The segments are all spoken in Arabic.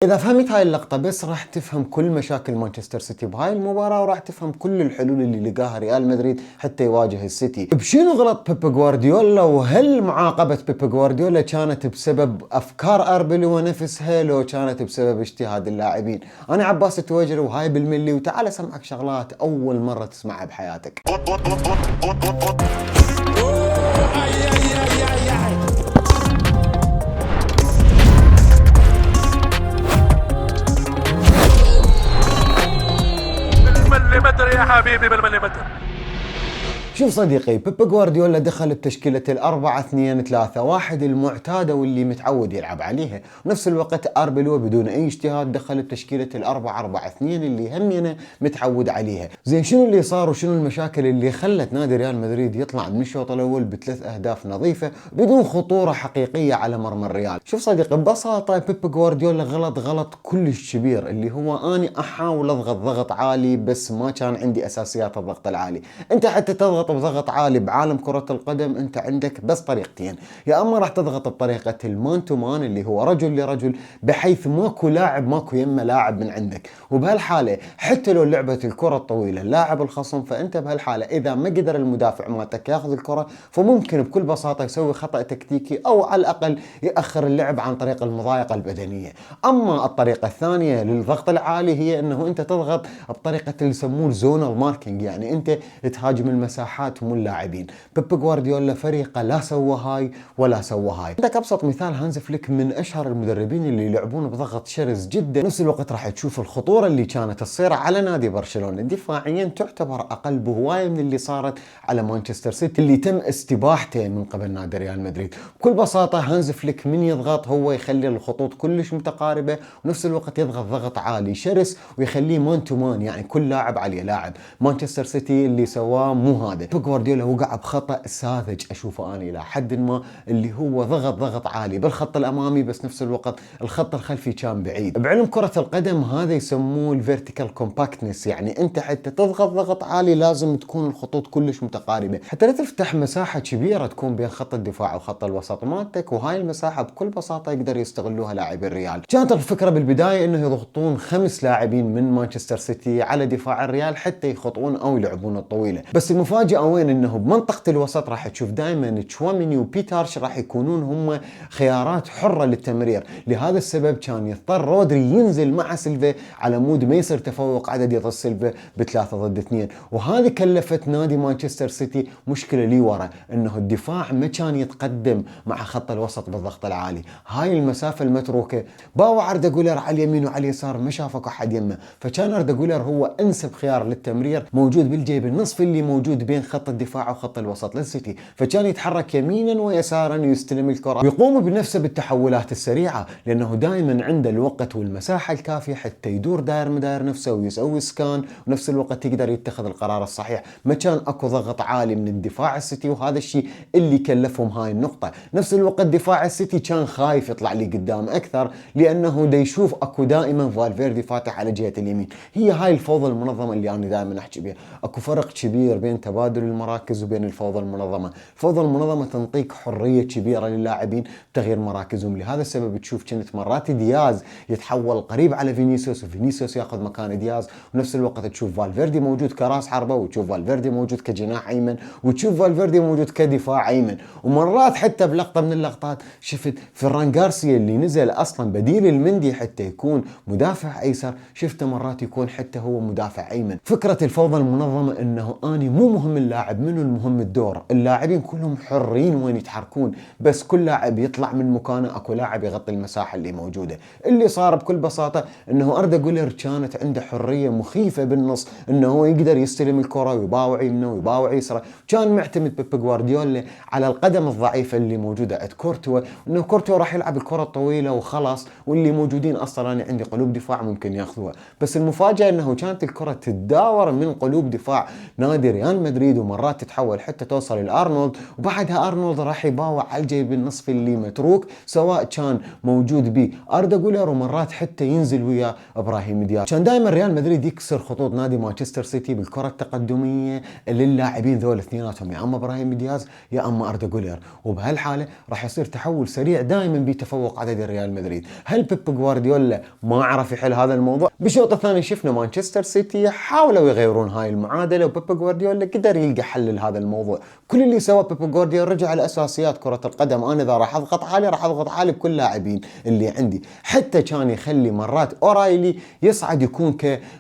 إذا فهمت هاي اللقطة بس راح تفهم كل مشاكل مانشستر سيتي بهاي المباراة، وراح تفهم كل الحلول اللي لقاها ريال مدريد حتى يواجه السيتي. بشنو غلط بيب جوارديولا؟ وهل معاقبة بيب جوارديولا كانت بسبب أفكار أربيلو نفسها لو كانت بسبب اجتهاد اللاعبين؟ أنا عباس التويجري وهاي بالملي، وتعال أسمعك شغلات أول مرة تسمعها بحياتك. بالمليمتر يا حبيبي، بالمليمتر. شوف صديقي، بيب جوارديولا دخل بتشكيلة 4-2-3-1 المعتادة واللي متعود يلعب عليها، ونفس الوقت أربيلو بدون أي اجتهاد دخل بتشكيلة 4-4-2 اللي همينه متعود عليها. زين، شنو اللي صار وشنو المشاكل اللي خلت نادي ريال مدريد يطلع من الشوط الأول ب3 أهداف نظيفة بدون خطورة حقيقية على مرمى الريال؟ شوف صديقي، ببساطة بيب جوارديولا غلط كلش كبير، اللي هو أني أحاول أضغط ضغط عالي بس ما كان عندي أساسيات الضغط العالي. أنت حتى تضغط بضغط عالي بعالم كرة القدم انت عندك بس طريقتين، يا اما راح تضغط بطريقة المان تو مان اللي هو رجل لرجل، بحيث ماكو لاعب ماكو يمه لاعب من عندك، وبهالحالة حتى لو لعبة الكرة الطويلة لاعب الخصم، فانت بهالحالة اذا ما قدر المدافع مالتك ياخذ الكرة فممكن بكل بساطة يسوي خطأ تكتيكي او على الاقل يأخر اللعب عن طريق المضايقة البدنية. اما الطريقة الثانية للضغط العالي هي انه انت تضغط بطريقة اللي يسموه زونال ماركينج، يعني انت تهاجم المساحات مو اللاعبين. بيب جوارديولا فريقه لا سوى هاي ولا سوى هاي. عندك ابسط مثال هانز فليك، من اشهر المدربين اللي يلعبون بضغط شرس جدا، نفس الوقت راح تشوف الخطوره اللي كانت تصير على نادي برشلونه دفاعيا تعتبر اقل بهوايه من اللي صارت على مانشستر سيتي اللي تم استباحته من قبل نادي ريال مدريد. بكل بساطه هانز فليك من يضغط هو يخلي الخطوط كلش متقاربه، ونفس الوقت يضغط ضغط عالي شرس ويخليه مان تو مان، يعني كل لاعب عليه لاعب. مانشستر سيتي اللي سواه مو هذا. جوارديولا وقع بخطأ ساذج اشوفه انا الى حد ما، اللي هو ضغط عالي بالخط الامامي بس نفس الوقت الخط الخلفي كان بعيد. بعلم كرة القدم هذا يسموه الفيرتيكال كومباكتنس، يعني انت حتى تضغط ضغط عالي لازم تكون الخطوط كلش متقاربة حتى لا تفتح مساحة كبيرة تكون بين خط الدفاع وخط الوسط مالتك، وهاي المساحة بكل بساطة يقدر يستغلوها لاعبي الريال. كانت الفكرة بالبداية انه يضغطون 5 لاعبين من مانشستر سيتي على دفاع الريال حتى يخطئون او يلعبون الطويلة، بس المفاجأة وين؟ انه بمنطقة الوسط راح تشوف دائما تشواميني وبيتارش راح يكونون هم خيارات حرة للتمرير. لهذا السبب كان يضطر رودري ينزل مع سيلفا على مود ما يصير تفوق عددي ضد سيلفا ب3 ضد 2، وهذه كلفت نادي مانشستر سيتي مشكلة لي ورا، انه الدفاع ما كان يتقدم مع خط الوسط بالضغط العالي. هاي المسافة المتروكة باو أردا جولر على اليمين وعلى اليسار ما شافك احد يمه، فكان أردا جولر هو انسب خيار للتمرير موجود بالجيب النصف اللي موجود بين خط الدفاع وخط الوسط للسيتي، فكان يتحرك يمينا ويسارا ويستلم الكرة ويقوم بنفسه بالتحولات السريعة، لأنه دائما عنده الوقت والمساحة الكافية حتى يدور داير مداير نفسه ويسوي سكان، ونفس الوقت يقدر يتخذ القرار الصحيح. ما كان اكو ضغط عالي من الدفاع السيتي، وهذا الشيء اللي كلفهم هاي النقطة. نفس الوقت دفاع السيتي كان خايف يطلع لي قدام أكثر، لأنه دا يشوف اكو دائما فالفيردي فاتح على جهة اليمين. هي هاي الفوضى المنظمة اللي أنا دائما أحكي بها. اكو فرق كبير بين تبادل المراكز وبين الفوضى المنظمة. الفوضى المنظمة تنطيك حرية كبيرة للاعبين بتغيير مراكزهم، لهذا السبب تشوف كنت مرات دياز يتحول قريب على فينيسيوس وفينيسيوس ياخذ مكان دياز، ونفس الوقت تشوف فالفيردي موجود كراس حربة، وتشوف فالفيردي موجود كجناح ايمن، وتشوف فالفيردي موجود كدفاع ايمن. ومرات حتى بلقطة من اللقطات شفت فران غارسيا اللي نزل اصلا بديل المندي حتى يكون مدافع ايسر، شفته مرات يكون حتى هو مدافع ايمن. فكرة الفوضى المنظمة انه اني مو مهم اللاعب منو، المهم الدور. اللاعبين كلهم حرين وين يتحركون، بس كل لاعب يطلع من مكانه، اكو لاعب يغطي المساحة اللي موجودة. اللي صار بكل بساطة انه أردا جولر كانت عنده حرية مخيفة بالنص، انه هو يقدر يستلم الكرة ويباوع يمنه ويباوع يسره. كان معتمد بيب جوارديولا على القدم الضعيفة اللي موجودة عند كورتوا، انه كورتوا راح يلعب الكرة الطويلة وخلاص، واللي موجودين اصلا انا عندي قلوب دفاع ممكن ياخذوها. بس المفاجأة انه كانت الكرة تتداور من قلوب دفاع نادي ريال مدريد مدريد، ومرات تتحول حتى توصل لارنولد، وبعدها ارنولد راح يباوع على الجيب النصفي اللي متروك سواء كان موجود به اردا جولر، ومرات حتى ينزل ويا ابراهيم دياز. كان دائما ريال مدريد يكسر خطوط نادي مانشستر سيتي بالكره التقدميه للاعبين ذول اثنيناتهم، يا اما ابراهيم دياز يا اما اردا جولر، وبهالحاله راح يصير تحول سريع دائما بتفوق عددي ريال مدريد. هل بيب جوارديولا ما عرف يحل هذا الموضوع؟ بالشوط الثاني شفنا مانشستر سيتي حاولوا يغيرون هاي المعادله، وبيب جوارديولا قدر يلقى حل لهذا الموضوع. كل اللي سواه بيب جوارديولا رجع على اساسيات كره القدم، انا اذا راح اضغط عالي راح اضغط عالي بكل لاعبين اللي عندي، حتى كان يخلي مرات اورايلي يصعد يكون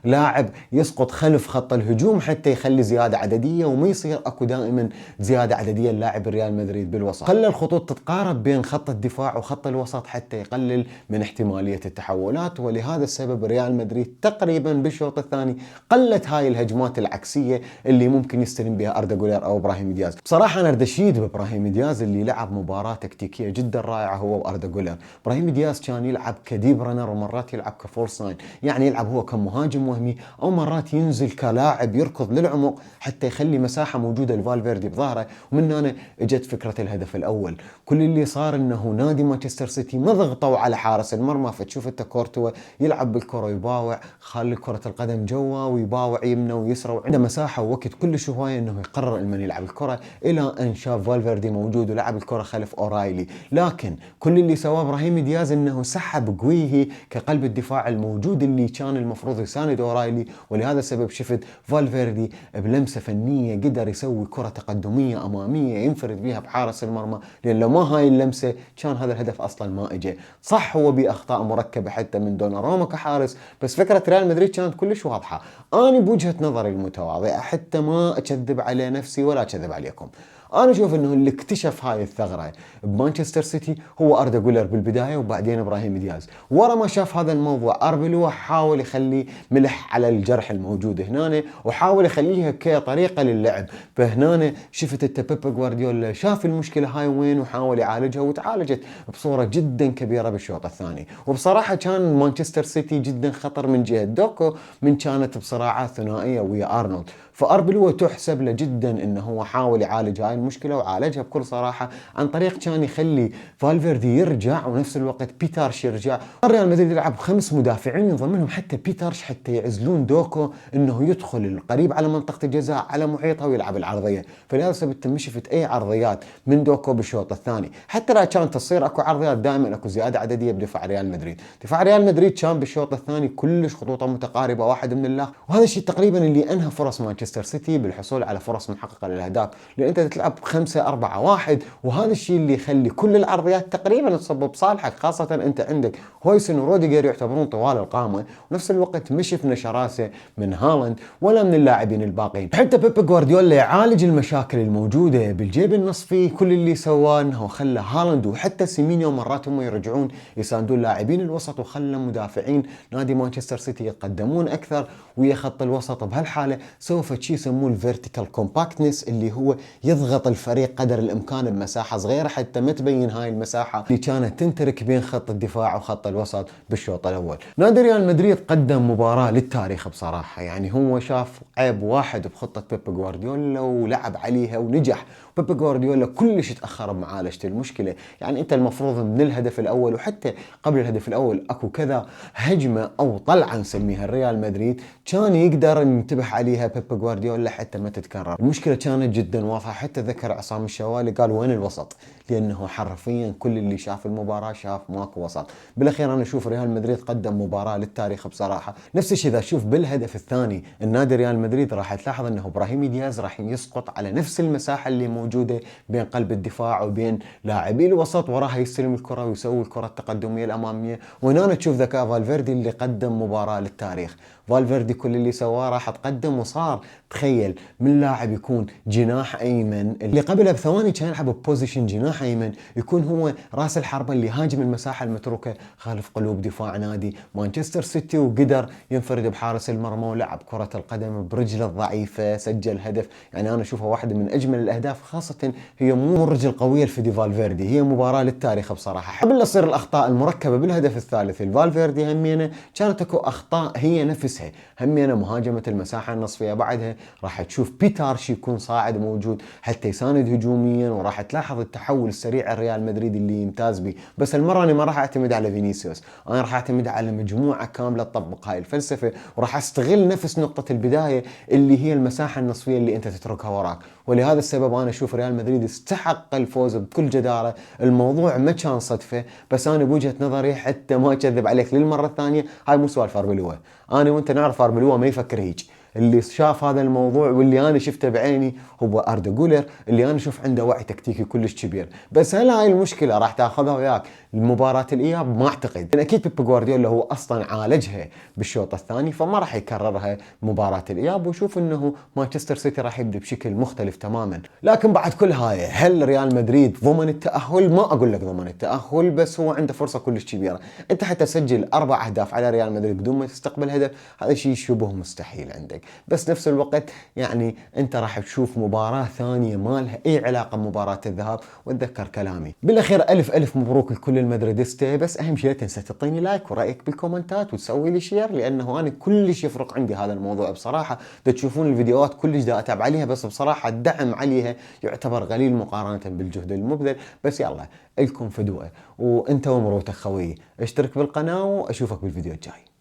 كلاعب يسقط خلف خط الهجوم حتى يخلي زياده عدديه، وما يصير اكو دائما زياده عدديه للاعب ريال مدريد بالوسط. خلى الخطوط تتقارب بين خط الدفاع وخط الوسط حتى يقلل من احتماليه التحولات، ولهذا السبب ريال مدريد تقريبا بالشوط الثاني قلت هاي الهجمات العكسيه اللي ممكن يستلم بها اردا جولر او ابراهيم دياز. بصراحه انا اشيد بابراهيم دياز اللي لعب مباراه تكتيكيه جدا رائعه هو واردا جولر. ابراهيم دياز كان يلعب كديب رنر، ومرات يلعب كفولس ناين، يعني يلعب هو كمهاجم وهمي، او مرات ينزل كلاعب يركض للعمق حتى يخلي مساحه موجوده لفالفيردي بظهره. ومن هنا اجت فكره الهدف الاول. كل اللي صار انه نادي مانشستر سيتي ما ضغطوا على حارس المرمى، فتشوف انت كورتوا يلعب بالكره يباوع، خلي كره القدم جوا ويباوع يمنى ويسرى، وعنده مساحه ووقت كلش هوايه انه يقرر من يلعب الكره، الى ان شاف فالفيردي موجود ولعب الكره خلف اورايلي. لكن كل اللي سواه ابراهيم دياز انه سحب قويه كقلب الدفاع الموجود اللي كان المفروض يساند اورايلي، ولهذا السبب شفت فالفيردي بلمسه فنيه قدر يسوي كره تقدميه اماميه ينفرد بها بحارس المرمى، لان لو ما هاي اللمسه كان هذا الهدف اصلا ما اجى. صح هو باخطاء مركبه حتى من دوناروما كحارس، بس فكره ريال مدريد كانت كلش واضحه. انا بوجهه نظري المتواضعه حتى ما اكذب على نفسي ولا اكذب عليكم، انا اشوف انه اللي اكتشف هاي الثغره بمانشستر سيتي هو اردا جولر بالبدايه، وبعدين ابراهيم دياز. ورا ما شاف هذا الموضوع اربيلو حاول يخلي ملح على الجرح الموجود هنا، وحاول يخليها كطريقه للعب. فهنا شفت انت بيب جوارديولا شاف المشكله هاي وين وحاول يعالجها، وتعالجت بصوره جدا كبيره بالشوط الثاني. وبصراحه كان مانشستر سيتي جدا خطر من جهه دوكو، من كانت بصراعات ثنائيه ويا ارنولد. فاربيلو تحسب له جدا انه هو حاول يعالج هاي المشكله، وعالجها بكل صراحه عن طريق كان يخلي فالفيردي يرجع، ونفس الوقت بيتارش يرجع. ريال مدريد يلعب 5 مدافعين ينضم لهم حتى بيتارش حتى يعزلون دوكو انه يدخل القريب على منطقه الجزاء على محيطها ويلعب العرضيه. فلهذا السبب ما شفت اي عرضيات من دوكو بالشوط الثاني، حتى لا كانت تصير اكو عرضيات دائما اكو زياده عدديه بدفاع ريال مدريد. دفاع ريال مدريد كان بالشوط الثاني كلش خطوطه متقاربه واحد من الله، وهذا الشيء تقريبا اللي انهى فرص مانشستر سيتي بالحصول على فرص محققه للاهداف، لان انت تلعب 5-4-1، وهذا الشيء اللي يخلي كل العرضيات تقريبا تصب بصالحك، خاصه انت عندك هويسن وروديجر يعتبرون طوال القامه، ونفس الوقت ما شفنا شراسه من هالاند ولا من اللاعبين الباقيين. حتى بيب جوارديولا يعالج المشاكل الموجوده بالجيب النصفي، كل اللي سواه انه خلى هالاند وحتى سيمينيو مرات هم يرجعون يساندون لاعبين الوسط، وخلى مدافعين نادي مانشستر سيتي يتقدمون اكثر ويا خط الوسط. بهالحاله سوف شيء يسموه الفيرتيكال كومباكتنس، اللي هو يضغط الفريق قدر الامكان بمساحه صغيره حتى ما تبين هاي المساحه اللي كانت تنترك بين خط الدفاع وخط الوسط بالشوط الاول. نادي ريال مدريد قدم مباراه للتاريخ بصراحه، يعني هو شاف عيب واحد بخطه بيب جوارديولا ولعب عليها ونجح. بيب جوارديولا كلش تاخر بمعالجه المشكله، يعني انت المفروض من الهدف الاول وحتى قبل الهدف الاول اكو كذا هجمه او طلعه نسميها الريال مدريد كان يقدر ينتبه عليها بيب جوارديولا حتى ما تتكرر. المشكله كانت جدا واضحه، حتى ذكر عصام الشوالي قال وين الوسط، لانه حرفيا كل اللي شاف المباراه شاف ماكو وسط. بالاخير انا اشوف ريال مدريد قدم مباراه للتاريخ بصراحه. نفس الشيء اذا اشوف بالهدف الثاني النادي ريال مدريد راح تلاحظ انه ابراهيم دياز راح يسقط على نفس المساحه اللي موجوده بين قلب الدفاع وبين لاعبي الوسط، وراها يستلم الكره ويسوي الكره التقدميه الاماميه. وهنا تشوف ذكاء فالفيردي اللي قدم مباراه للتاريخ. فالفيردي كل اللي سواه راح تقدم وصار تخيل من لاعب يكون جناح ايمن اللي قبلها بثواني كان يلعب ببوزيشن جناح ايمن، يكون هو راس الحربة اللي هاجم المساحة المتروكة خلف قلوب دفاع نادي مانشستر سيتي، وقدر ينفرد بحارس المرمى ولعب كرة القدم برجله الضعيفة، سجل هدف. يعني انا اشوفها واحدة من اجمل الاهداف، خاصة هي مو رجل قوية لفيدي فالفيردي، هي مباراة للتاريخ بصراحة. قبل تصير الاخطاء المركبة بالهدف الثالث الفالفيردي همينة كانت اكو اخطاء هي نفسها، همينة مهاجمة المساحة النصفية. بعدها راح تشوف بيتارش يكون صاعد موجود حتى يساند هجوميا، وراح تلاحظ التحول السريع الريال مدريد اللي يمتاز به. بس المرة انا ما راح اعتمد على فينيسيوس، انا راح اعتمد على مجموعة كاملة تطبق هاي الفلسفة، وراح استغل نفس نقطة البداية اللي هي المساحة النصفية اللي انت تتركها وراك. ولهذا السبب انا اشوف ريال مدريد استحق الفوز بكل جدارة. الموضوع ما كان صدفة، بس انا بوجهة نظري حتى ما اكذب عليك للمرة الثانية، هاي مو سوالف اربلوه، انا وانت نعرف اربلوه ما يفكر هيك. اللي شاف هذا الموضوع واللي انا شفته بعيني هو اردا جولر، اللي انا اشوف عنده وعي تكتيكي كلش كبير. بس هل هاي المشكله راح تاخذها وياك لمباراه الاياب؟ ما اعتقد. اكيد بيب جوارديولا هو اصلا عالجها بالشوط الثاني، فما راح يكررها مباراه الاياب، وشوف انه مانشستر سيتي راح يبدا بشكل مختلف تماما. لكن بعد كل هاي، هل ريال مدريد ضمن التاهل؟ ما اقول لك ضمن التاهل، بس هو عنده فرصه كلش كبيره. انت حتى تسجل 4 اهداف على ريال مدريد بدون ما تستقبل هدف، هذا شيء شبه مستحيل عندك. بس نفس الوقت يعني انت راح تشوف مباراة ثانية ما لها اي علاقة بمباراة الذهاب. واتذكر كلامي بالاخير، الف مبروك لكل المدريدستة. بس اهم شيء لا تنسى تعطيني لايك ورايك بالكومنتات وتسوي لي شير، لانه انا كلش يفرق عندي هذا الموضوع بصراحة. تشوفون الفيديوهات كلش دا اتابع عليها، بس بصراحة الدعم عليها يعتبر قليل مقارنة بالجهد المبذل. بس يلا الكم فدوة، وانت ومروتك خوي. اشترك بالقناة واشوفك بالفيديو الجاي.